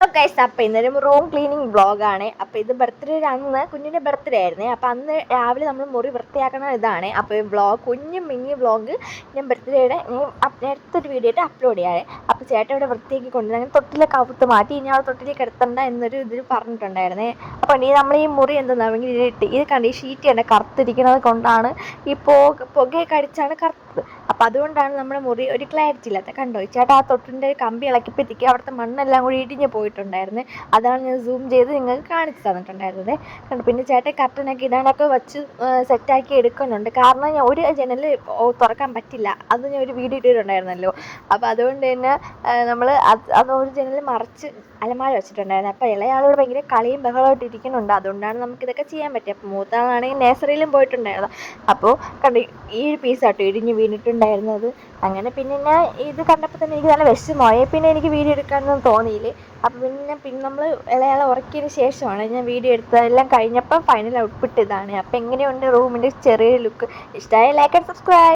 Guys, അപ്പോൾ ഇന്നൊരു room cleaning വ്ളോഗാണ്. അപ്പോൾ ഇത് ബർത്ത്ഡേ അന്ന് കുഞ്ഞിൻ്റെ ബർത്ത്ഡേ ആയിരുന്നേ. അപ്പോൾ അന്ന് രാവിലെ നമ്മൾ മുറി വൃത്തിയാക്കണ ഇതാണ്. അപ്പോൾ ഈ വ്ളോഗ് കുഞ്ഞു മിനി വ്ളോഗ് ഞാൻ ബർത്ത്ഡേയുടെ അടുത്തൊരു വീഡിയോ ആയിട്ട് അപ്ലോഡ് ചെയ്യാതെ. അപ്പോൾ ചേട്ടൻ ഇവിടെ വൃത്തിയാക്കി കൊണ്ടുവന്ന് അങ്ങനെ തൊട്ടിലൊക്കെ അവുത്ത് മാറ്റി ഇനി ആ തൊട്ടിലേക്ക് എടുത്തണ്ട എന്നൊരു ഇതിൽ പറഞ്ഞിട്ടുണ്ടായിരുന്നേ. അപ്പോൾ നമ്മൾ ഈ മുറി എന്താണെങ്കിൽ ഇത് കണ്ട് ഈ ഷീറ്റ് തന്നെ കറുത്തിരിക്കുന്നത് കൊണ്ടാണ് ഈ പുകയൊക്കെ അടിച്ചാണ് കറുത്തത്. അപ്പോൾ അതുകൊണ്ടാണ് നമ്മുടെ മുറി ഒരു ക്ലാരിറ്റി ഇല്ലാത്ത. കണ്ടോ ചേട്ടാ, ആ തൊട്ടിൻ്റെ കമ്പി ഇളക്കിയപ്പോഴത്തേക്ക് അവിടുത്തെ മണ്ണെല്ലാം കൂടി ഇടിഞ്ഞ് പോയിട്ടുണ്ടായിരുന്നു. അതാണ് ഞാൻ സൂം ചെയ്ത് നിങ്ങൾക്ക് കാണിച്ചു തന്നിട്ടുണ്ടായിരുന്നത്. കണ്ടു. പിന്നെ ചേട്ടൻ കർട്ടനൊക്കെ ഇടാനൊക്കെ വെച്ച് സെറ്റാക്കി എടുക്കുന്നുണ്ട്. കാരണം ഞാൻ ഒരു ജനൽ തുറക്കാൻ പറ്റില്ല, അത് ഞാൻ ഒരു വീഡിയോ ഇട്ടിട്ടുണ്ടായിരുന്നല്ലോ. അപ്പോൾ അതുകൊണ്ട് തന്നെ നമ്മൾ അത് ഒരു ജനൽ മറച്ച് അലമാര വെച്ചിട്ടുണ്ടായിരുന്നു. അപ്പോൾ ഇളയാളോട് ഭയങ്കര കളിയും ബഹളമായിട്ട് ഇരിക്കുന്നുണ്ട്. അതുകൊണ്ടാണ് നമുക്കിതൊക്കെ ചെയ്യാൻ പറ്റിയത്. അപ്പോൾ മൂത്താളാണെങ്കിൽ നേഴ്സറിയിലും പോയിട്ടുണ്ടായിരുന്നു. അപ്പോൾ കണ്ട് ഈ ഒരു പീസാട്ടോ ഇടിഞ്ഞ് വീണിട്ടുണ്ടായിരുന്നത്. അങ്ങനെ പിന്നെ ഞാൻ ഇത് കണ്ടപ്പോൾ തന്നെ എനിക്ക് നല്ല വിഷമമായി. പിന്നെ എനിക്ക് വീഡിയോ എടുക്കാനൊന്നും തോന്നിയില്ല. അപ്പോൾ പിന്നെ നമ്മൾ ഇളയാളെ ഉറക്കിയതിന് ശേഷമാണ് ഞാൻ വീഡിയോ എടുത്തത്. എല്ലാം കഴിഞ്ഞപ്പോൾ ഫൈനൽ ഔട്ട്പുട്ട് ഇതാണ്. അപ്പോൾ എങ്ങനെയുണ്ട് റൂമിൻ്റെ ചെറിയ ലുക്ക്? ഇഷ്ടമായ ലൈക്ക് ആൻഡ് സബ്സ്ക്രൈബ്.